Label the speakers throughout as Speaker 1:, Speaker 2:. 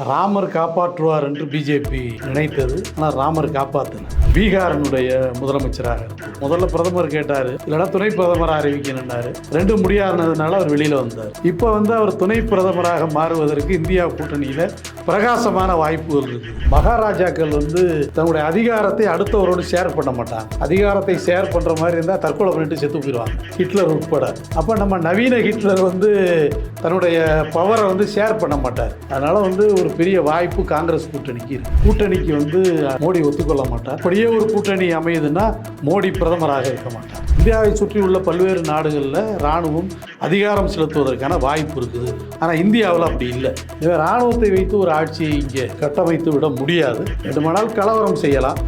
Speaker 1: ராமர் காப்பாற்றுவார் என்று பிஜேபி நினைத்தது. ஆனால் ராமர் காப்பாற்றல. பீகாரினுடைய முதலமைச்சராக இருக்கு. முதல்ல பிரதமர் கேட்டார், இல்லைனா துணை பிரதமராக அறிவிக்கணுன்னாரு. ரெண்டும் முடியாததுனால அவர் வெளியில் வந்தார். இப்போ அவர் துணை பிரதமராக மாறுவதற்கு இந்தியா கூட்டணியில் பிரகாசமான வாய்ப்புகள் இருக்குது. மகாராஜாக்கள் தன்னுடைய அதிகாரத்தை அடுத்தவரோடு ஷேர் பண்ண மாட்டாங்க. அதிகாரத்தை ஷேர் பண்ணுற மாதிரி இருந்தால் தற்கொலை பண்ணிட்டு செத்து போயிடுவாங்க, ஹிட்லர் உட்பட. அப்போ நம்ம நவீன ஹிட்லர் தன்னுடைய பவரை ஷேர் பண்ண மாட்டார். அதனால் ஒரு பெரிய வாய்ப்பு காங்கிரஸ் கூட்டணிக்கு இருக்கு. கூட்டணிக்கு மோடி ஒத்துக்கொள்ள மாட்டார். அப்படியே ஒரு கூட்டணி அமையுதுன்னா மோடி பிரதமராக இருக்க மாட்டார். இந்தியாவை சுற்றியுள்ள பல்வேறு நாடுகளில் இராணுவம் அதிகாரம் செலுத்துவதற்கான வாய்ப்பு இருக்குது. ஆனால் இந்தியாவில் அப்படி இல்லை. இதை இராணுவத்தை வைத்து ஒரு ஆட்சியை இங்கே கட்டமைத்து விட முடியாது. வேண்டுமானால் கலவரம் செய்யலாம்.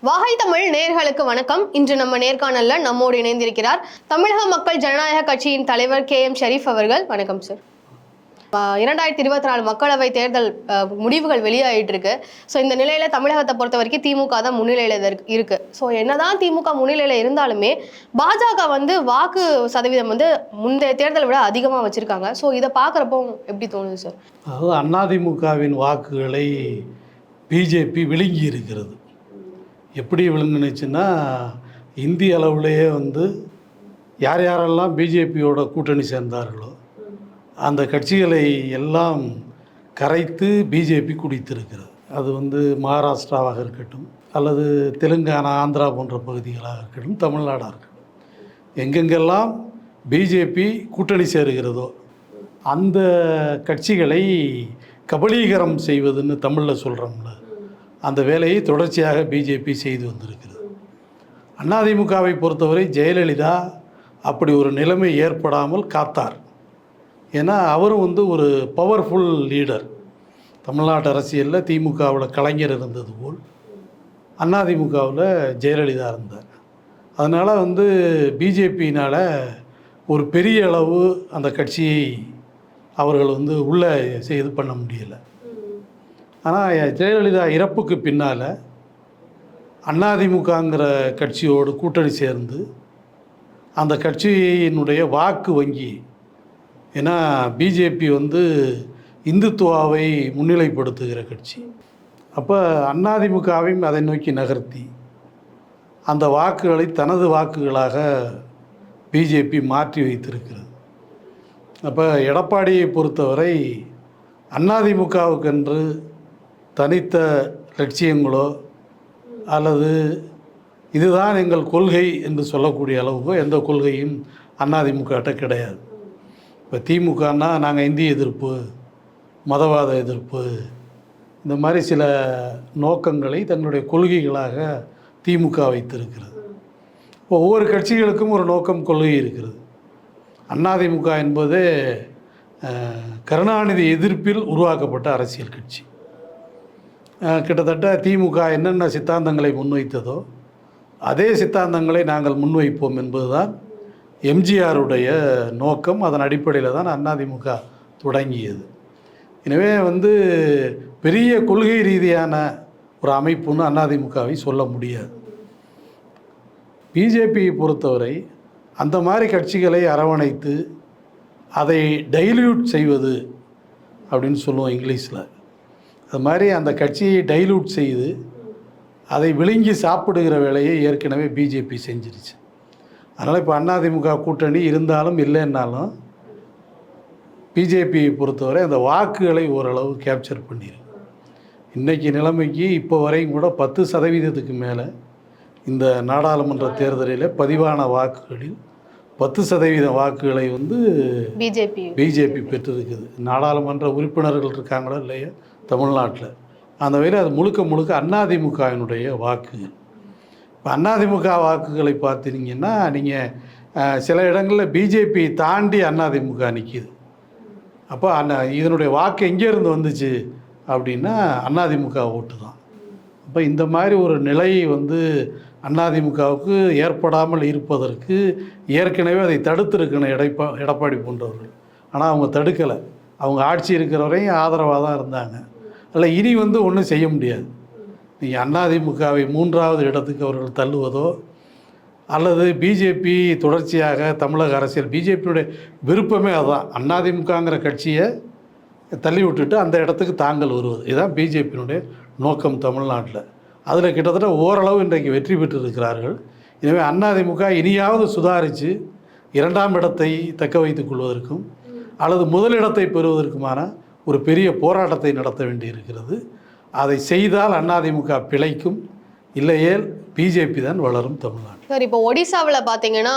Speaker 2: வாகை தமிழ் நேயர்களுக்கு வணக்கம். இன்று நம்ம நேர்காணல்ல நம்மோடு இணைந்திருக்கிறார் தமிழக மக்கள் ஜனநாயக கட்சியின் தலைவர் KM ஷரீப் அவர்கள். வணக்கம் சார். 2024 மக்களவை தேர்தல் முடிவுகள் வெளியாகிட்டு இருக்கு. ஸோ இந்த நிலையில தமிழகத்தை பொறுத்த வரைக்கும் திமுக தான் முன்னிலையில இருக்கு. ஸோ என்னதான் திமுக முன்னிலையில இருந்தாலுமே பாஜக வாக்கு சதவீதம் முந்தைய தேர்தலை விட அதிகமாக வச்சிருக்காங்க. ஸோ இதை பார்க்குறப்போ எப்படி தோணுது சார்?
Speaker 1: அதாவது அதிமுகவின் வாக்குகளை பிஜேபி விழுங்கி இருக்கிறது. எப்படி விழுங்குனுச்சுன்னா, இந்திய அளவுலேயே யார் யாரெல்லாம் பிஜேபியோட கூட்டணி சேர்ந்தார்களோ அந்த கட்சிகளை எல்லாம் கரைத்து பிஜேபி குடித்திருக்கிறது. அது மகாராஷ்டிராவாக இருக்கட்டும், அல்லது தெலுங்கானா, ஆந்திரா போன்ற பகுதிகளாக இருக்கட்டும், தமிழ்நாடாக இருக்கட்டும், எங்கெங்கெல்லாம் பிஜேபி கூட்டணி சேருகிறதோ அந்த கட்சிகளை கபலீகரம் செய்வதுன்னு தமிழில் சொல்கிறோம்ல, அந்த வேலையை தொடர்ச்சியாக பிஜேபி செய்து வந்திருக்கிறது. அதிமுகவை பொறுத்தவரை ஜெயலலிதா அப்படி ஒரு நிலைமை ஏற்படாமல் காத்தார். ஏன்னா அவரும் ஒரு பவர்ஃபுல் லீடர். தமிழ்நாட்டு அரசியலில் திமுகவில் கலைஞர் இருந்தது போல் அதிமுகவில் ஜெயலலிதா இருந்தார். அதனால் பிஜேபியினால் ஒரு பெரிய அளவு அந்த கட்சியை அவர்கள் உள்ளே இது பண்ண முடியலை. ஆனால் ஜெயலலிதா இறப்புக்கு பின்னால் அதிமுகங்கிற கட்சியோடு கூட்டணி சேர்ந்து அந்த கட்சியினுடைய வாக்கு வங்கி, ஏன்னா பிஜேபி இந்துத்துவாவை முன்னிலைப்படுத்துகிற கட்சி, அப்போ அதிமுகவையும் அதை நோக்கி நகர்த்தி அந்த வாக்குகளை தனது வாக்குகளாக பிஜேபி மாற்றி வைத்திருக்கிறது. அப்போ எடப்பாடியை பொறுத்தவரை அதிமுகவுக்கென்று தனித்த லட்சியங்களோ அல்லது இதுதான் எங்கள் கொள்கை என்று சொல்லக்கூடிய அளவுக்கோ எந்த கொள்கையும் அதிமுகட்ட கிடையாது. இப்போ திமுகன்னா நாங்கள் இந்திய எதிர்ப்பு, மதவாத எதிர்ப்பு, இந்த மாதிரி சில நோக்கங்களை தங்களுடைய கொள்கைகளாக திமுக வைத்திருக்கிறது. இப்போ ஒவ்வொரு கட்சிகளுக்கும் ஒரு நோக்கம், கொள்கை இருக்கிறது. அதிமுக என்பது கருணாநிதி எதிர்ப்பில் உருவாக்கப்பட்ட அரசியல் கட்சி. கிட்டத்தட்ட திமுக என்னென்ன சித்தாந்தங்களை முன்வைத்ததோ அதே சித்தாந்தங்களை நாங்கள் முன்வைப்போம் என்பதுதான் எம்ஜிஆருடைய நோக்கம். அதன் அடிப்படையில் தான் அதிமுக தொடங்கியது. எனவே பெரிய கொள்கை ரீதியான ஒரு அமைப்புன்னு அதிமுகவை சொல்ல முடியாது. பிஜேபியை பொறுத்தவரை அந்த மாதிரி கட்சிகளை அரவணைத்து அதை டைல்யூட் செய்வது அப்படின்னு சொல்லுவோம் இங்கிலீஷில். அது மாதிரி அந்த கட்சியை டைல்யூட் செய்து அதை விழுங்கி சாப்பிடுகிற வேலையை ஏற்கனவே பிஜேபி செஞ்சிருச்சு. அதனால் இப்போ அதிமுக கூட்டணி இருந்தாலும் இல்லைன்னாலும் பிஜேபியை பொறுத்தவரை அந்த வாக்குகளை ஓரளவு கேப்சர் பண்ணியிருக்கு. இன்றைக்கி நிலைமைக்கு இப்போ வரையும் கூட 10% மேலே இந்த நாடாளுமன்ற தேர்தலில் பதிவான வாக்குகளில் 10% வாக்குகளை பிஜேபி பெற்றிருக்குது. நாடாளுமன்ற உறுப்பினர்கள் இருக்காங்களோ இல்லையா தமிழ்நாட்டில், அந்த வகையில் அது முழுக்க அதிமுகவினுடைய வாக்குகள். இப்போ அதிமுக வாக்குகளை பார்த்தீங்கன்னா நீங்கள் சில இடங்களில் பிஜேபி தாண்டி அதிமுக நிற்கிது. அப்போ இதனுடைய வாக்கு எங்கேருந்து வந்துச்சு அப்படின்னா அதிமுக ஓட்டு தான். அப்போ இந்த மாதிரி ஒரு நிலை அதிமுகவுக்கு ஏற்படாமல் இருப்பதற்கு ஏற்கனவே அதை தடுத்திருக்கணும் எடப்பாடி போன்றவர்கள். ஆனால் அவங்க தடுக்கலை. அவங்க ஆட்சி இருக்கிற வரையும் ஆதரவாக தான் இருந்தாங்க. அல்ல இனி ஒன்றும் செய்ய முடியாது. நீங்கள் அதிமுகவை 3வது இடத்துக்கு அவர்கள் தள்ளுவதோ அல்லது பிஜேபி தொடர்ச்சியாக தமிழக அரசியல் பிஜேபியுடைய விருப்பமே அதுதான், அதிமுகங்கிற கட்சியை தள்ளி விட்டுட்டு அந்த இடத்துக்கு தாங்கள் வருவது, இதுதான் பிஜேபியினுடைய நோக்கம் தமிழ்நாட்டில். அதில் கிட்டத்தட்ட ஓரளவு இன்றைக்கு வெற்றி பெற்று இருக்கிறார்கள். எனவே அதிமுக இனியாவது சுதாரித்து 2ஆம் இடத்தை தக்க வைத்துக் கொள்வதற்கும் அல்லது முதலிடத்தை பெறுவதற்குமான ஒரு பெரிய போராட்டத்தை நடத்த வேண்டியிருக்கிறது. அதை செய்தால் அதிமுக பிழைக்கும், இல்லையேல் பிஜேபி தான் வளரும் தமிழ்நாடு.
Speaker 2: சார், இப்போ ஒடிசாவில் பார்த்தீங்கன்னா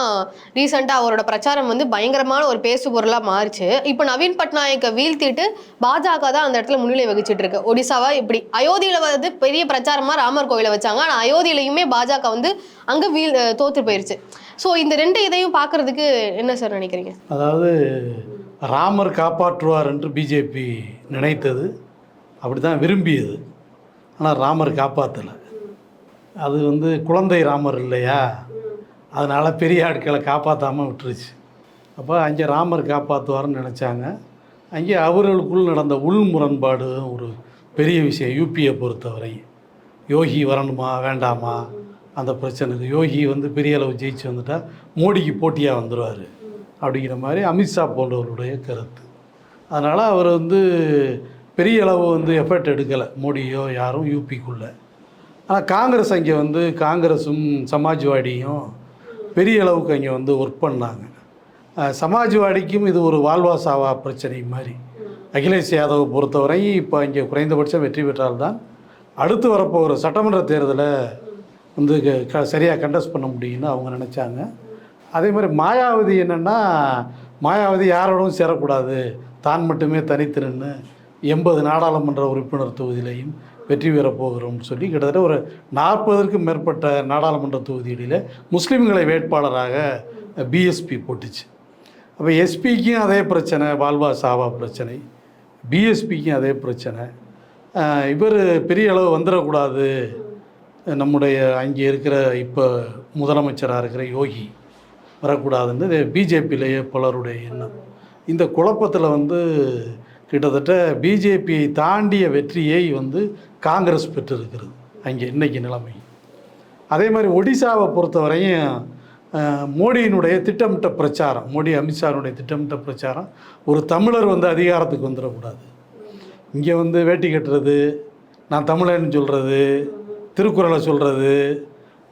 Speaker 2: ரீசெண்டாக அவரோட பிரச்சாரம் வந்து பயங்கரமான ஒரு பேசு பொருளாக மாறிச்சு. இப்போ நவீன் பட்நாயக்கை வீழ்த்திட்டு பாஜக தான் அந்த இடத்துல முன்னிலை வகிச்சிட்டு இருக்கு. ஒடிசாவா இப்படி அயோத்தியில் வந்து பெரிய பிரச்சாரமாக ராமர் கோயிலை வச்சாங்க, ஆனால் அயோத்தியிலையுமே பாஜக வந்து அங்கே தோற்று போயிருச்சு. ஸோ இந்த ரெண்டு இதையும் பார்க்கறதுக்கு என்ன சார் நினைக்கிறீங்க?
Speaker 1: அதாவது ராமர் காப்பாற்றுவார் என்று பிஜேபி நினைத்தது, அப்படி தான் விரும்பியது. ஆனால் ராமர் காப்பாற்றலை. அது வந்து குழந்தை ராமர் இல்லையா, அதனால் பெரிய ஆட்களை காப்பாற்றாமல் விட்டுருச்சு. அப்போ அங்கே ராமர் காப்பாற்றுவார்னு நினச்சாங்க. அங்கே அவர்களுக்குள் நடந்த உள் முரண்பாடு ஒரு பெரிய விஷயம். யூபியை பொறுத்தவரை யோகி வரணுமா வேண்டாமா அந்த பிரச்சனைக்கு, யோகி வந்து பெரிய அளவு ஜெயிச்சு வந்துட்டால் மோடிக்கு போட்டியாக வந்துடுவார் அப்படிங்கிற மாதிரி அமித்ஷா போன்றவருடைய கருத்து. அதனால் அவர் வந்து பெரிய அளவு வந்து எஃபர்ட் எடுக்கலை மோடியோ யாரும் யூபிக்குள்ளே. ஆனால் காங்கிரஸ் அங்கே வந்து காங்கிரஸும் சமாஜ்வாடியும் பெரிய அளவுக்கு அங்கே வந்து ஒர்க் பண்ணாங்க. சமாஜ்வாடிக்கும் இது ஒரு வாழ்வா சாவா பிரச்சனை மாதிரி. அகிலேஷ் யாதவை பொறுத்தவரை இப்போ இங்கே குறைந்தபட்சம் வெற்றி பெற்றால்தான் அடுத்து வரப்போகிற சட்டமன்ற தேர்தலை வந்து சரியாக கண்டஸ்ட் பண்ண முடியும்னு அவங்க நினச்சாங்க. அதே மாதிரி மாயாவதி என்னென்னா, மாயாவதி யாரோடும் சேரக்கூடாது, தான் மட்டுமே தனித்து நின்று 80 நாடாளுமன்ற உறுப்பினர் தொகுதியிலையும் வெற்றி பெறப் போகிறோம்னு சொல்லி கிட்டத்தட்ட ஒரு 40க்கும் மேற்பட்ட நாடாளுமன்ற தொகுதிகளில் முஸ்லீம்களை வேட்பாளராக பிஎஸ்பி போட்டுச்சு. அப்போ எஸ்பிக்கும் அதே பிரச்சனை, வாழ்வா சாவா பிரச்சனை, பிஎஸ்பிக்கும் அதே பிரச்சனை. இவர் பெரிய அளவு வந்துடக்கூடாது, நம்முடைய அங்கே இருக்கிற இப்போ முதலமைச்சராக இருக்கிற யோகி வரக்கூடாதுன்னு பிஜேபியிலேயே பலருடைய எண்ணம். இந்த குழப்பத்தில் வந்து கிட்டத்தட்ட பிஜேபியை தாண்டிய வெற்றியை வந்து காங்கிரஸ் பெற்றிருக்கிறது அங்கே இன்றைக்கி நிலைமை. அதே மாதிரி ஒடிசாவை பொறுத்தவரையும் மோடியினுடைய திட்டமிட்ட பிரச்சாரம், மோடி அமித்ஷாவுடைய திட்டமிட்ட பிரச்சாரம், ஒரு தமிழர் வந்து அதிகாரத்துக்கு வந்துடக்கூடாது, இங்கே வந்து வேட்டி கட்டுறது, நான் தமிழன்னு சொல்கிறது, திருக்குறளை சொல்கிறது,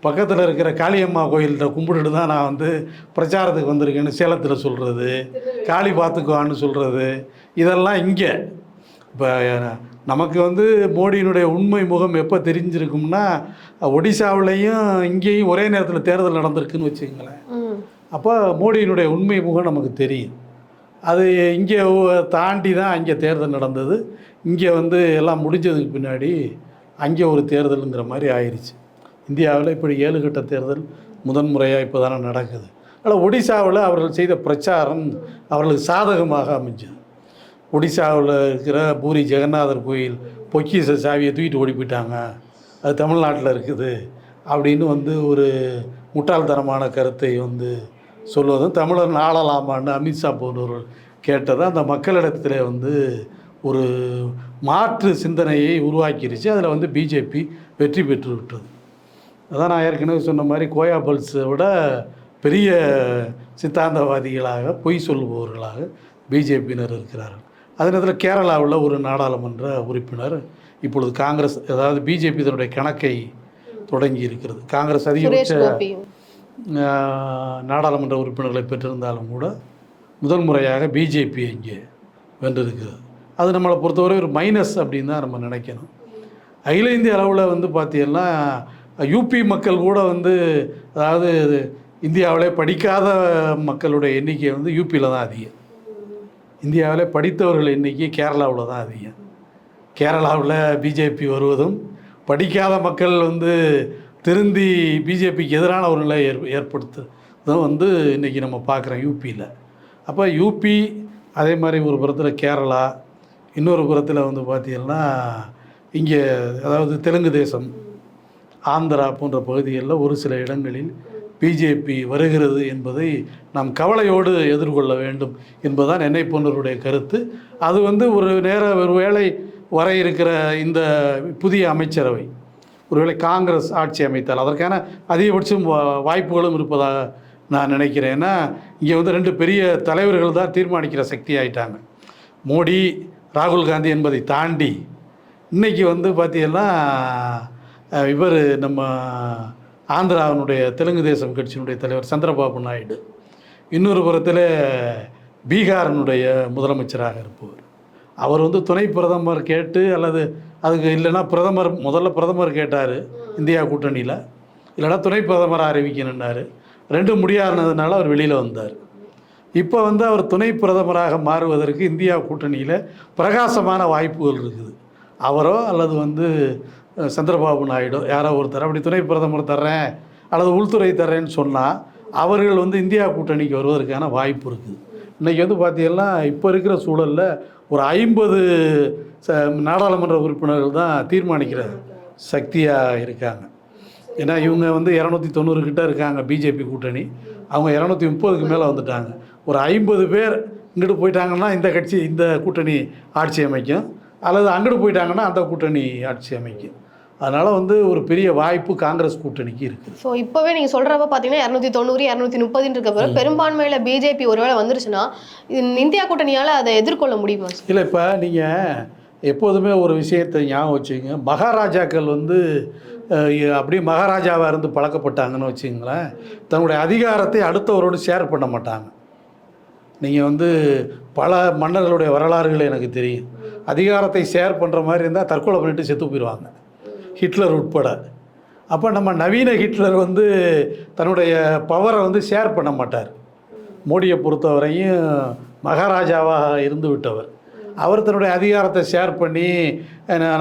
Speaker 1: பக்கத்தில் இருக்கிற காளியம்மா கோயில்கிட்ட கும்பிட்டுட்டு தான் நான் வந்து பிரச்சாரத்துக்கு வந்திருக்கேன்னு சேலத்தில் சொல்கிறது, காளி பார்த்துக்குவான்னு சொல்கிறது, இதெல்லாம் இங்கே. இப்போ நமக்கு வந்து மோடியினுடைய உண்மை முகம் எப்போ தெரிஞ்சிருக்கும்னா, ஒடிசாவிலையும் இங்கேயும் ஒரே நேரத்தில் தேர்தல் நடந்திருக்குன்னு வச்சுக்கங்களேன். அப்போ மோடியினுடைய உண்மை முகம் நமக்கு தெரியும். அது இங்கே தாண்டி தான் அங்கே தேர்தல் நடந்தது. இங்கே வந்து எல்லாம் முடிஞ்சதுக்கு பின்னாடி அங்கே ஒரு தேர்தலுங்கிற மாதிரி ஆயிடுச்சு. இந்தியாவில் இப்படி 7 கட்ட தேர்தல் முதன்முறையாக இப்போ தானே நடக்குது. ஆனால் ஒடிசாவில் அவர்கள் செய்த பிரச்சாரம் அவர்களுக்கு சாதகமாக அமைஞ்சது. ஒடிசாவில் இருக்கிற பூரி ஜெகநாதர் கோயில் பொக்கிஷ சாவியை தூக்கிட்டு ஓடி போயிட்டாங்க, அது தமிழ்நாட்டில் இருக்குது அப்படின்னு வந்து ஒரு முட்டாள்தனமான கருத்தை வந்து சொல்வதும், தமிழர் ஆளலாமான்னு அமித்ஷா போன்றவர்கள் கேட்டதை அந்த மக்களிடத்தில் வந்து ஒரு மாற்று சிந்தனையை உருவாக்கிருச்சு. அதில் வந்து பிஜேபி வெற்றி பெற்று விட்டது. அதான் நான் ஏற்கனவே சொன்ன மாதிரி கோயா பல்ஸை விட பெரிய சித்தாந்தவாதிகளாக பொய் சொல்லுபவர்களாக பிஜேபியினர் இருக்கிறார்கள். அதே நேரத்தில் கேரளாவில் ஒரு நாடாளுமன்ற உறுப்பினர் இப்பொழுது காங்கிரஸ், அதாவது பிஜேபி இதனுடைய கணக்கை தொடங்கி இருக்கிறது. காங்கிரஸ் அதிகபட்ச நாடாளுமன்ற உறுப்பினர்களை பெற்றிருந்தாலும் கூட முதல் முறையாக பிஜேபி இங்கே வென்றிருக்கிறது. அது நம்மளை பொறுத்தவரை ஒரு மைனஸ் அப்படின்னு தான் நம்ம நினைக்கணும். அகில இந்திய அளவில் வந்து பார்த்தீங்கன்னா யூபி மக்கள் கூட வந்து, அதாவது இந்தியாவிலே படிக்காத மக்களுடைய எண்ணிக்கை வந்து யூபியில் தான் அதிகம். இந்தியாவில் படித்தவர்கள் எண்ணிக்கை கேரளாவில் தான் அதிகம். கேரளாவில் பிஜேபி வருவதும் படிக்காத மக்கள் வந்து திருந்தி பிஜேபிக்கு எதிரான ஒரு நிலை ஏற்படுத்துறதும் வந்து இன்றைக்கி நம்ம பார்க்குறோம் யூபியில். அப்போ யூபி, அதே மாதிரி ஒரு புறத்தில் கேரளா, இன்னொரு புறத்தில் வந்து பார்த்திங்கன்னா இங்கே அதாவது தெலுங்கு தேசம், ஆந்திரா போன்ற பகுதிகளில் ஒரு சில இடங்களில் பிஜேபி வருகிறது என்பதை நாம் கவலையோடு எதிர்கொள்ள வேண்டும் என்பதுதான் என்னை போன்றவருடைய கருத்து. அது வந்து ஒரு வேளை வர இருக்கிற இந்த புதிய அமைச்சரவை ஒருவேளை காங்கிரஸ் ஆட்சி அமைத்தால் அதற்கான அதிகபட்சம் வாய்ப்புகளும் இருப்பதாக நான் நினைக்கிறேன். ஏன்னா இங்கே வந்து 2 பெரிய தலைவர்கள் தான் தீர்மானிக்கிற சக்தி ஆயிட்டாங்க. மோடி, ராகுல் காந்தி என்பதை தாண்டி இன்றைக்கி வந்து பார்த்தீங்கன்னா இவர் நம்ம ஆந்திராவினுடைய தெலுங்கு தேசம் கட்சியினுடைய தலைவர் சந்திரபாபு நாயுடு, இன்னொரு புறத்தில் பீகாரினுடைய முதலமைச்சராக இருப்பவர். அவர் வந்து துணை பிரதமர் கேட்டு அல்லது அதுக்கு இல்லைன்னா முதல்ல பிரதமர் கேட்டார் இந்தியா கூட்டணியில், இல்லைன்னா துணை பிரதமராக அறிவிக்கணுன்னாரு. 2 முடியாததுனால அவர் வெளியில் வந்தார். இப்போ வந்து அவர் துணை பிரதமராக மாறுவதற்கு இந்தியா கூட்டணியில் பிரகாசமான வாய்ப்புகள் இருக்குது. அவரோ அல்லது வந்து சந்திரபாபு நாயுடு யாரோ ஒருத்தர் அப்படி துணை பிரதமர் தர்றேன் அல்லது உள்துறை தர்றேன்னு சொன்னால் அவர்கள் வந்து இந்தியா கூட்டணிக்கு வருவதற்கான வாய்ப்பு இருக்குது. இன்றைக்கி வந்து பார்த்திங்கன்னா இப்போ இருக்கிற சூழலில் ஒரு 50 நாடாளுமன்ற உறுப்பினர்கள் தான் தீர்மானிக்கிற சக்தியாக இருக்காங்க. ஏன்னா இவங்க வந்து 290 கிட்ட இருக்காங்க பிஜேபி கூட்டணி, அவங்க 230க்கு மேலே வந்துட்டாங்க. ஒரு 50 பேர் இங்கிட்டு போயிட்டாங்கன்னா இந்த கூட்டணி ஆட்சி அமைக்கும், அல்லது அங்கிட்டு போயிட்டாங்கன்னா அந்த கூட்டணி ஆட்சி அமைக்கும். அதனால் வந்து ஒரு பெரிய வாய்ப்பு காங்கிரஸ் கூட்டணிக்கு இருக்குது.
Speaker 2: ஸோ இப்போவே நீங்கள் சொல்கிறப்ப பார்த்தீங்கன்னா 290 230 இருக்க பிறகு பெரும்பான்மையில் பிஜேபி ஒருவேளை வந்துருச்சுன்னா இந்தியா கூட்டணியால் அதை எதிர்கொள்ள முடியுமா?
Speaker 1: இல்லை, இப்போ நீங்கள் எப்போதுமே ஒரு விஷயத்தை ஞாபகம் வச்சுக்கோங்க. மகாராஜாக்கள் வந்து அப்படியே மகாராஜாவாக இருந்து பழக்கப்பட்டாங்கன்னு வச்சுங்களேன், தன்னுடைய அதிகாரத்தை அடுத்தவரோடு ஷேர் பண்ண மாட்டாங்க. நீங்கள் வந்து பல மன்னர்களுடைய வரலாறுகள் எனக்கு தெரியும். அதிகாரத்தை ஷேர் பண்ணுற மாதிரி இருந்தால் தற்கொலை பண்ணிட்டு செத்து போயிடுவாங்க, ஹிட்லர் உட்பட. அப்போ நம்ம நவீன ஹிட்லர் வந்து தன்னுடைய பவரை வந்து ஷேர் பண்ண மாட்டார். மோடியை பொறுத்தவரையும் மகாராஜாவாக இருந்து விட்டவர். அவர் தன்னுடைய அதிகாரத்தை ஷேர் பண்ணி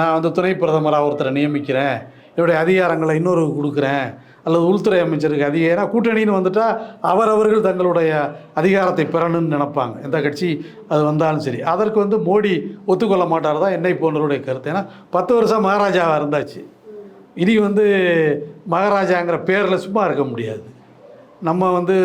Speaker 1: நான் வந்து துணை பிரதமராக ஒருத்தரை நியமிக்கிறேன், என்னுடைய அதிகாரங்களை இன்னொரு கொடுக்குறேன், அல்லது உள்துறை அமைச்சருக்கு அதிகாரம் கூட்டணின்னு வந்துட்டால் அவர்கள் தங்களுடைய அதிகாரத்தை பெறணும்னு நினைப்பாங்க. எந்த கட்சி அது வந்தாலும் சரி. அதற்கு வந்து மோடி ஒத்துக்கொள்ள மாட்டார் தான் என்னை போன்றவருடைய கருத்து. ஏன்னா 10 வருஷம் மகாராஜாவாக இருந்தாச்சு, இனி வந்து மகாராஜாங்கிற பேரில் சும்மா இருக்க முடியாது. நம்ம வந்து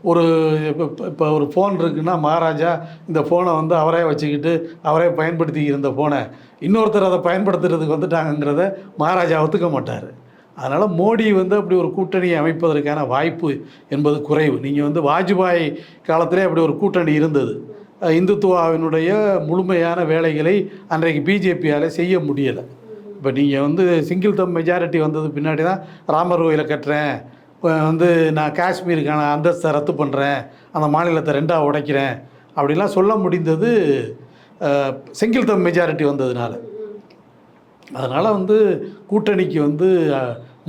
Speaker 1: இப்போ ஒரு ஃபோன் இருக்குன்னா மகாராஜா இந்த ஃபோனை வந்து அவரே வச்சுக்கிட்டு அவரே பயன்படுத்தி இருந்த ஃபோனை இன்னொருத்தர் அதை பயன்படுத்துறதுக்கு வந்துட்டாங்கங்கிறத மகாராஜா ஒத்துக்க மாட்டார். அதனால் மோடி வந்து அப்படி ஒரு கூட்டணியை அமைப்பதற்கான வாய்ப்பு என்பது குறைவு. நீங்கள் வந்து வாஜ்பாய் காலத்திலே அப்படி ஒரு கூட்டணி இருந்தது. இந்துத்துவாவினுடைய முழுமையான வேலைகளை அன்றைக்கு பிஜேபியால் செய்ய முடியலை. இப்போ நீங்கள் வந்து சிங்கிள் தம் மெஜாரிட்டி வந்தது பின்னாடி தான் ராமர் கோயிலை கட்டுறேன், இப்போ வந்து நான் காஷ்மீருக்கான அந்தஸ்தை ரத்து பண்ணுறேன், அந்த மாநிலத்தை 2ஆக உடைக்கிறேன் அப்படிலாம் சொல்ல முடிந்தது சிங்கிள் தம் மெஜாரிட்டி வந்ததுனால. அதனால் வந்து கூட்டணிக்கு வந்து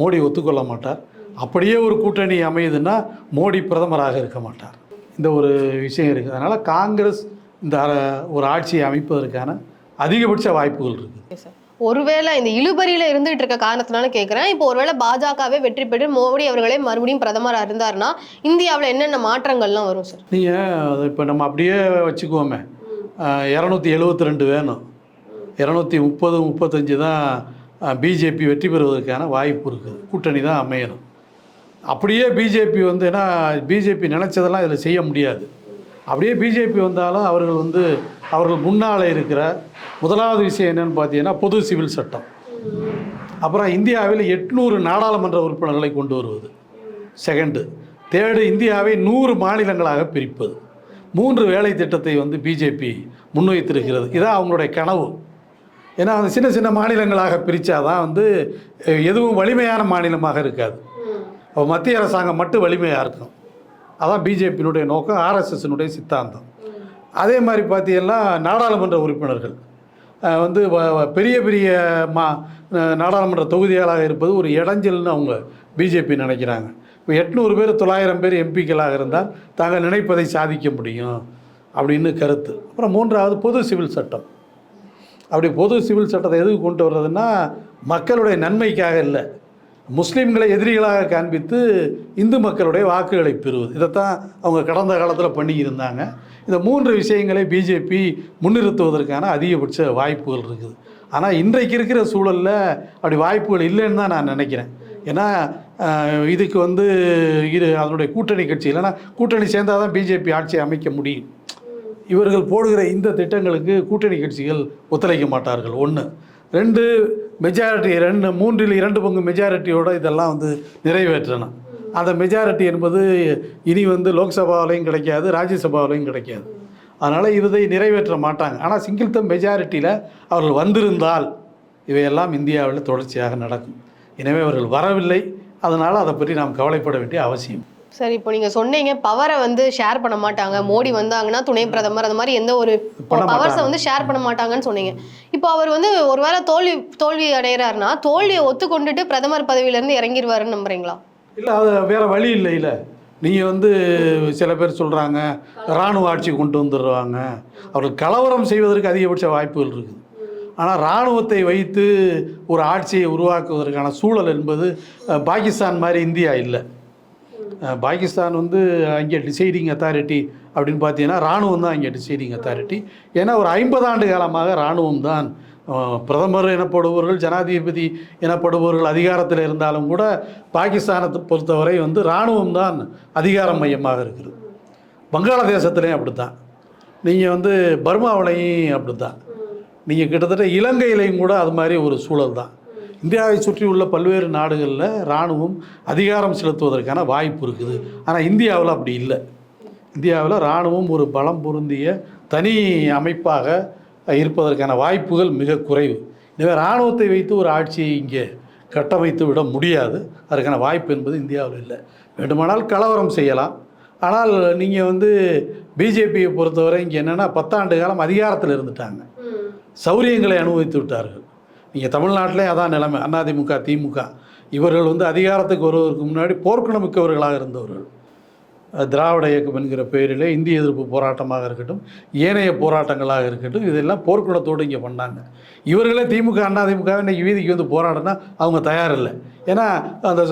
Speaker 1: மோடி ஒத்துக்கொள்ள மாட்டார். அப்படியே ஒரு கூட்டணி அமையுதுன்னா மோடி பிரதமராக இருக்க மாட்டார். இந்த ஒரு விஷயம் இருக்குது. அதனால் காங்கிரஸ் இந்த ஒரு ஆட்சியை அமைப்பதற்கான அதிகபட்ச வாய்ப்புகள் இருக்குது.
Speaker 2: ஒருவேளை இந்த இழுபறியில் இருந்துகிட்டு இருக்க காரணத்தினால கேட்குறேன், இப்போ ஒருவேளை பாஜகவே வெற்றி பெற்று மோடி அவர்களே மறுபடியும் பிரதமராக இருந்தார்னா இந்தியாவில் என்னென்ன மாற்றங்கள்லாம் வரும் சார்?
Speaker 1: நீங்கள் இப்போ நம்ம அப்படியே வச்சுக்குவோமே, 272 வேணும், 230 35 தான் பிஜேபி வெற்றி பெறுவதற்கான வாய்ப்பு இருக்குது. கூட்டணி தான் அமையணும். அப்படியே பிஜேபி வந்து, ஏன்னா பிஜேபி நினச்சதெல்லாம் இதில் செய்ய முடியாது. அப்படியே பிஜேபி வந்தாலும் அவர்கள் முன்னால் இருக்கிற முதலாவது விஷயம் என்னென்னு பார்த்தீங்கன்னா பொது சிவில் சட்டம், அப்புறம் இந்தியாவில் 800 நாடாளுமன்ற உறுப்பினர்களை கொண்டு வருவது, செகண்டு, தேர்டு இந்தியாவை 100 மாநிலங்களாக பிரிப்பது, 3 வேலை திட்டத்தை வந்து பிஜேபி முன்வைத்திருக்கிறது. இதான் அவங்களுடைய கனவு. ஏன்னா அந்த சின்ன சின்ன மாநிலங்களாக பிரித்தாதான் வந்து எதுவும் வலிமையான மாநிலமாக இருக்காது. மத்திய அரசாங்கம் மட்டும் வலிமையாக இருக்கும். அதான் பிஜேபியினுடைய நோக்கம், ஆர்எஸ்எஸ்னுடைய சித்தாந்தம். அதே மாதிரி பார்த்தீங்கன்னா நாடாளுமன்ற உறுப்பினர்கள் வந்து பெரிய பெரிய நாடாளுமன்ற தொகுதிகளாக இருப்பது ஒரு இடைஞ்சல்னு அவங்க பிஜேபி நினைக்கிறாங்க. இப்போ 800 பேர் 900 பேர் எம்பிக்களாக இருந்தால் தாங்கள் நினைப்பதை சாதிக்க முடியும் அப்படின்னு கருத்து. அப்புறம் 3வது பொது சிவில் சட்டம். அப்படி பொது சிவில் சட்டத்தை எதுக்கு கொண்டு வர்றதுன்னா மக்களுடைய நன்மைக்காக இல்லை, முஸ்லீம்களை எதிரிகளாக காண்பித்து இந்து மக்களுடைய வாக்குகளை பெறுவது. இதைத்தான் அவங்க கடந்த காலத்தில் பண்ணியிருந்தாங்க. இந்த 3 விஷயங்களை பிஜேபி முன்னிறுத்துவதற்கான அதிகபட்ச வாய்ப்புகள் இருக்குது. ஆனால் இன்றைக்கு இருக்கிற சூழலில் அப்படி வாய்ப்புகள் இல்லைன்னு தான் நான் நினைக்கிறேன். ஏன்னா இதுக்கு வந்து அதனுடைய கூட்டணி கட்சி இல்லைன்னா கூட்டணி சேர்ந்தால் தான் பிஜேபி ஆட்சியை அமைக்க முடியும். இவர்கள் போடுகிற இந்த திட்டங்களுக்கு கூட்டணி கட்சிகள் ஒத்துழைக்க மாட்டார்கள். 1, 2 மெஜாரிட்டி 3/2 பங்கு மெஜாரிட்டியோட இதெல்லாம் வந்து நிறைவேற்றணும். அந்த மெஜாரிட்டி என்பது இனி வந்து லோக்சபாவிலையும் கிடைக்காது, ராஜ்யசபாவிலையும் கிடைக்காது. அதனால் இதை நிறைவேற்ற மாட்டாங்க. ஆனால் சிங்கிள் தம் மெஜாரிட்டியில் அவர்கள் வந்திருந்தால் இவையெல்லாம் இந்தியாவில் தொடர்ச்சியாக நடக்கும். எனவே அவர்கள் வரவில்லை. அதனால் அதை பற்றி நாம் கவலைப்பட வேண்டிய அவசியம்.
Speaker 2: சரி, இப்போ நீங்கள் சொன்னீங்க பவரை வந்து ஷேர் பண்ண மாட்டாங்க, மோடி வந்தாங்கன்னா துணை பிரதமர் அந்த மாதிரி எந்த ஒரு பவர்ஸை வந்து ஷேர் பண்ண மாட்டாங்கன்னு சொன்னீங்க. இப்போ அவர் வந்து ஒருவேளை தோல்வி அடைகிறாருன்னா தோல்வியை ஒத்துக்கொண்டுட்டு பிரதமர் பதவியிலேருந்து இறங்கிடுவாருன்னு நம்புறீங்களா? இல்லை,
Speaker 1: அது வேறு வழி இல்லை. நீங்கள் வந்து சில பேர் சொல்கிறாங்க இராணுவ ஆட்சி கொண்டு வந்துடுவாங்க, அவர்கள் கலவரம் செய்வதற்கு அதிகபட்ச வாய்ப்புகள் இருக்குது. ஆனால் இராணுவத்தை வைத்து ஒரு ஆட்சியை உருவாக்குவதற்கான சூழல் என்பது பாகிஸ்தான் மாதிரி இந்தியா இல்லை. பாகிஸ்தான் வந்து அங்கே டிசைடிங் அத்தாரிட்டி அப்படின்னு பார்த்தீங்கன்னா இராணுவம் தான் அங்கே டிசைடிங் அத்தாரிட்டி. ஏன்னா ஒரு 50 ஆண்டு காலமாக இராணுவம் தான் பிரதமர் எனப்படுபவர்கள், ஜனாதிபதி எனப்படுபவர்கள் அதிகாரத்தில் இருந்தாலும் கூட பாகிஸ்தானத்தை பொறுத்தவரை வந்து இராணுவம் தான் அதிகார மையமாக இருக்குது. வங்காளதேசத்துலேயும் அப்படி தான், நீங்கள் வந்து பர்மாவிலையும் அப்படி தான், நீங்கள் கிட்டத்தட்ட இலங்கையிலையும் கூட அது மாதிரி ஒரு சூழல் தான். இந்தியாவை சுற்றியுள்ள பல்வேறு நாடுகளில் இராணுவம் அதிகாரம் செலுத்துவதற்கான வாய்ப்பு இருக்குது. ஆனால் இந்தியாவில் அப்படி இல்லை. இந்தியாவில் இராணுவம் ஒரு பலம் பொருந்திய தனி அமைப்பாக இருப்பதற்கான வாய்ப்புகள் மிக குறைவு. எனவே இராணுவத்தை வைத்து ஒரு ஆட்சியை இங்கே கட்டமைத்து விட முடியாது. அதற்கான வாய்ப்பு என்பது இந்தியாவில் இல்லை. வேண்டுமானால் கலவரம் செய்யலாம். ஆனால் நீங்கள் வந்து பிஜேபியை பொறுத்தவரை இங்கே என்னென்னா 10 ஆண்டு காலம் அதிகாரத்தில் இருந்துட்டாங்க, சௌரியங்களை அனுபவித்து விட்டார்கள். நீங்கள் தமிழ்நாட்டிலே அதான் நிலைமை. அதிமுக, திமுக இவர்கள் வந்து அதிகாரத்துக்கு வருவதற்கு முன்னாடி போர்க்குணமிக்கவர்களாக இருந்தவர்கள். திராவிட இயக்கம் என்கிற பெயரிலே இந்திய எதிர்ப்பு போராட்டமாக இருக்கட்டும், ஏனைய போராட்டங்களாக இருக்கட்டும், இதெல்லாம் போர்க்குணத்தோடு இங்கே பண்ணாங்க. இவர்களே திமுக, அதிமுக இன்றைக்கி வீதிக்கு வந்து போராடினா அவங்க தயாரில்லை. ஏன்னா அந்த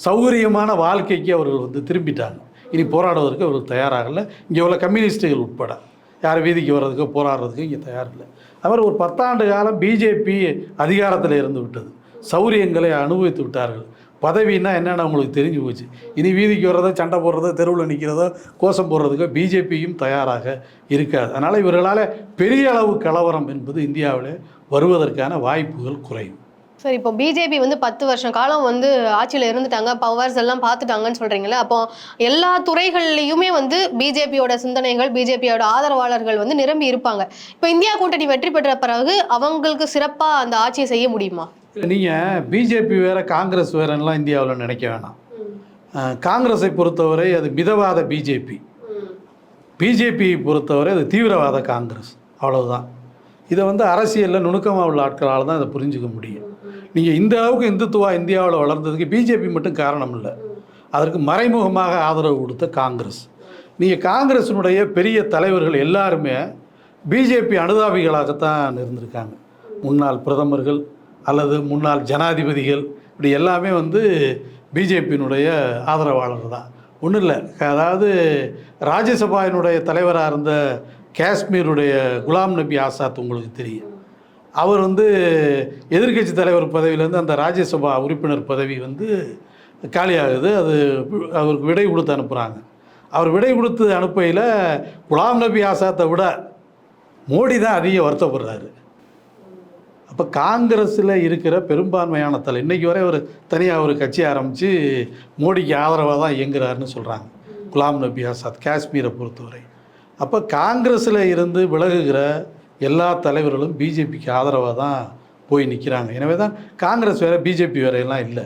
Speaker 1: சௌகரியமான வாழ்க்கைக்கு அவர்கள் வந்து திரும்பிட்டாங்க. இனி போராடுவதற்கு அவர்கள் தயாராகலை. இங்கே உள்ள கம்யூனிஸ்டுகள் உட்பட யார் வீதிக்கு வர்றதுக்கோ போராடுறதுக்கு இங்கே தயாரில்லை. அவர் ஒரு 10 ஆண்டு காலம் பிஜேபி அதிகாரத்தில் இருந்து விட்டது, சௌரியங்களை அனுபவித்து விட்டார்கள். பதவின்னா என்னென்னு அவங்களுக்கு தெரிஞ்சு போச்சு. இனி வீதிக்கு வர்றதோ, சண்டை போடுறதோ, தெருவில் நிற்கிறதோ, கோஷம் போடுறதுக்கோ பிஜேபியும் தயாராக இருக்காது. அதனால் இவர்களால் பெரிய அளவு கலவரம் என்பது இந்தியாவில் வருவதற்கான வாய்ப்புகள் குறைவு.
Speaker 2: சரி, இப்போ பிஜேபி வந்து 10 வருஷம் காலம் வந்து ஆட்சியில் இருந்துட்டாங்க, பவர்ஸ் எல்லாம் பார்த்துட்டாங்கன்னு சொல்கிறீங்களே, அப்போ எல்லா துறைகள்லையுமே வந்து பிஜேபியோட சிந்தனைகள், பிஜேபியோட ஆதரவாளர்கள் வந்து நிரம்பி இருப்பாங்க. இப்போ இந்தியா கூட்டணி வெற்றி பெற்ற பிறகு அவங்களுக்கு சிறப்பாக அந்த ஆட்சியை செய்ய முடியுமா?
Speaker 1: நீங்கள் பிஜேபி வேறு காங்கிரஸ் வேறுலாம் இந்தியாவில் நினைக்க வேணாம். காங்கிரஸை பொறுத்தவரை அது மிதவாத பிஜேபி, பிஜேபியை பொறுத்தவரை அது தீவிரவாத காங்கிரஸ், அவ்வளவுதான். இதை வந்து அரசியலில் நுணுக்கமாக உள்ள ஆட்களால் தான் இதை புரிஞ்சுக்க முடியும். நீங்கள் இந்த அளவுக்கு இந்துத்துவா இந்தியாவில் வளர்ந்ததுக்கு பிஜேபி மட்டும் காரணம் இல்லை, அதற்கு மறைமுகமாக ஆதரவு கொடுத்த காங்கிரஸ். நீங்கள் காங்கிரஸினுடைய பெரிய தலைவர்கள் எல்லாருமே பிஜேபி அனுதாபிகளாகத்தான் இருந்திருக்காங்க. முன்னாள் பிரதமர்கள் அல்லது முன்னாள் ஜனாதிபதிகள் இப்படி எல்லாமே வந்து பிஜேபியினுடைய ஆதரவாளர் தான். ஒன்றும் இல்லை, அதாவது ராஜ்யசபாவினுடைய தலைவராக இருந்த காஷ்மீருடைய குலாம் நபி ஆசாத் உங்களுக்கு தெரியும். அவர் வந்து எதிர்க்கட்சி தலைவர் பதவியிலேருந்து அந்த ராஜ்யசபா உறுப்பினர் பதவி வந்து காலியாகுது. அது அவருக்கு விடை கொடுத்து அனுப்புகிறாங்க. அவர் விடை கொடுத்து அனுப்பையில் குலாம் நபி ஆசாத்தை விட மோடி தான் அதிக வருத்தப்படுறாரு. அப்போ காங்கிரஸில் இருக்கிற பெரும்பான்மையான இன்றைக்கி வரை ஒரு தனியாக ஒரு கட்சி ஆரம்பித்து மோடிக்கு ஆதரவாக தான் இயங்குறாருன்னு சொல்கிறாங்க குலாம் நபி ஆசாத் காஷ்மீரை பொறுத்தவரை. அப்போ காங்கிரஸில் இருந்து விலகுகிற எல்லா தலைவர்களும் பிஜேபிக்கு ஆதரவாக தான் போய் நிற்கிறாங்க. எனவே தான் காங்கிரஸ் வேறு பிஜேபி வேறையெல்லாம் இல்லை.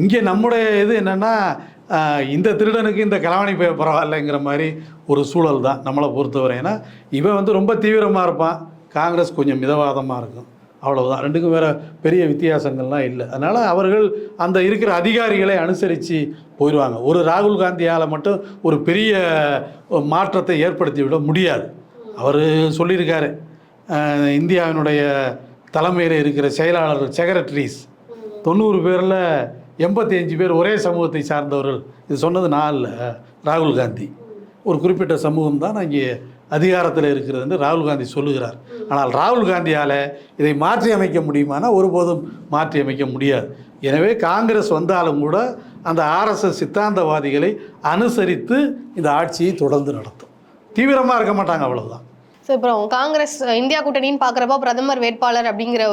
Speaker 1: இங்கே நம்முடைய இது என்னென்னா இந்த திருடனுக்கு இந்த கலவாணி பரவாயில்லைங்கிற மாதிரி ஒரு சூழல் தான் நம்மளை பொறுத்தவரை. ஏன்னா இவன் வந்து ரொம்ப தீவிரமாக இருப்பான், காங்கிரஸ் கொஞ்சம் மிதவாதமாக இருக்கும், அவ்வளவுதான். ரெண்டுக்கும் வேறு பெரிய வித்தியாசங்கள்லாம் இல்லை. அதனால் அவர்கள் அந்த இருக்கிற அதிகாரிகளை அனுசரித்து போயிடுவாங்க. ஒரு ராகுல் காந்தியால் மட்டும் ஒரு பெரிய மாற்றத்தை ஏற்படுத்தி விட முடியாது. அவர் சொல்லியிருக்காரு, இந்தியாவினுடைய தலைமையில் இருக்கிற செயலாளர்கள் செக்ரட்டரிஸ் 90 பேரில் 85 பேர் ஒரே சமூகத்தை சார்ந்தவர்கள். இது சொன்னது நான் இல்லை, ராகுல் காந்தி. ஒரு குறிப்பிட்ட சமூகம் தான் அங்கே அதிகாரத்தில் இருக்கிறது என்று ராகுல் காந்தி சொல்லுகிறார். ஆனால் ராகுல் காந்தியால் இதை மாற்றி அமைக்க முடியுமானா ஒருபோதும் மாற்றி அமைக்க முடியாது. எனவே காங்கிரஸ் வந்தாலும் கூட அந்த ஆர்எஸ்எஸ் சித்தாந்தவாதிகளை அனுசரித்து இந்த ஆட்சியை தொடர்ந்து நடத்தும். தீவிரமாக இருக்க மாட்டாங்க, அவ்வளவுதான்.
Speaker 2: ஸோ இப்போ காங்கிரஸ் இந்தியா கூட்டணின்னு பார்க்குறப்போ பிரதமர் வேட்பாளர் அப்படிங்கிற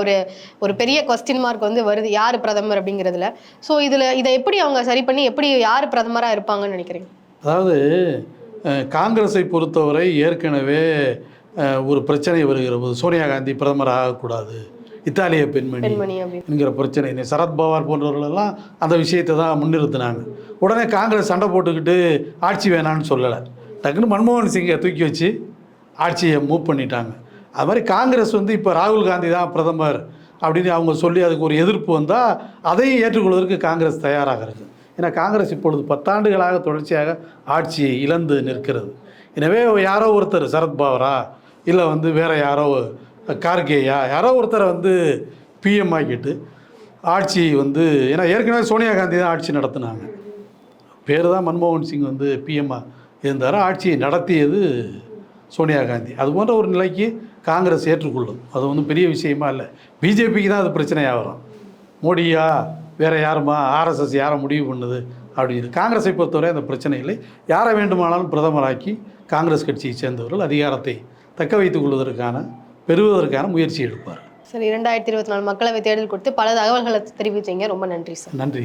Speaker 2: ஒரு பெரிய கொஸ்டின் மார்க் வந்து வருது, யார் பிரதமர் அப்படிங்கிறதுல. ஸோ இதை எப்படி அவங்க சரி பண்ணி எப்படி யார் பிரதமராக இருப்பாங்கன்னு நினைக்கிறீங்க?
Speaker 1: அதாவது காங்கிரஸை பொறுத்தவரை ஏற்கனவே ஒரு பிரச்சனை வருகிற போது சோனியா காந்தி பிரதமர் ஆகக்கூடாது, இத்தாலிய பெண்மணி என்கிற பிரச்சனை, சரத்பவார் போன்றவர்களெல்லாம் அந்த விஷயத்தை தான் முன்னிறுத்தினாங்க. உடனே காங்கிரஸ் சண்டை போட்டுக்கிட்டு ஆட்சி வேணான்னு சொல்லலை, டக்குன்னு மன்மோகன் சிங்கை தூக்கி வச்சு ஆட்சியை மூவ் பண்ணிட்டாங்க. அது மாதிரி காங்கிரஸ் வந்து இப்போ ராகுல் காந்தி தான் பிரதமர் அப்படின்னு அவங்க சொல்லி அதுக்கு ஒரு எதிர்ப்பு வந்தால் அதையும் ஏற்றுக்கொள்வதற்கு காங்கிரஸ் தயாராகிறது. ஏன்னா காங்கிரஸ் இப்பொழுது 10 ஆண்டுகளாக தொடர்ச்சியாக ஆட்சியை இழந்து நிற்கிறது. எனவே யாரோ ஒருத்தர் சரத்பவாரா இல்லை வந்து வேறு யாரோ கார்கேயா யாரோ ஒருத்தரை வந்து பிஎம் ஆக்கிட்டு ஆட்சி வந்து, ஏன்னா ஏற்கனவே சோனியா காந்தி தான் ஆட்சி நடத்தினாங்க, பேர் தான் மன்மோகன் சிங் வந்து பிஎம்மாக இருந்தார், ஆட்சியை நடத்தியது சோனியா காந்தி. அது போன்ற ஒரு நிலைக்கு காங்கிரஸ் ஏற்றுக்கொள்ளும், அது ஒன்றும் பெரிய விஷயமா இல்லை. பிஜேபிக்கு தான் அது பிரச்சனையாக வரும், மோடியா வேறு யாருமா ஆர்எஸ்எஸ் யாரை முடிவு பண்ணுது அப்படின்னு. காங்கிரஸை பொறுத்தவரை அந்த பிரச்சனை இல்லை, யாரை வேண்டுமானாலும் பிரதமராக்கி காங்கிரஸ் கட்சியை சேர்ந்தவர்கள் அதிகாரத்தை தக்க வைத்துக் கொள்வதற்கான பெறுவதற்கான முயற்சி எடுப்பார்.
Speaker 2: சரி, 2024 மக்களவை தேர்தல் குறித்து பல தகவல்களை தெரிவித்தீங்க, ரொம்ப நன்றி சார்.
Speaker 1: நன்றி.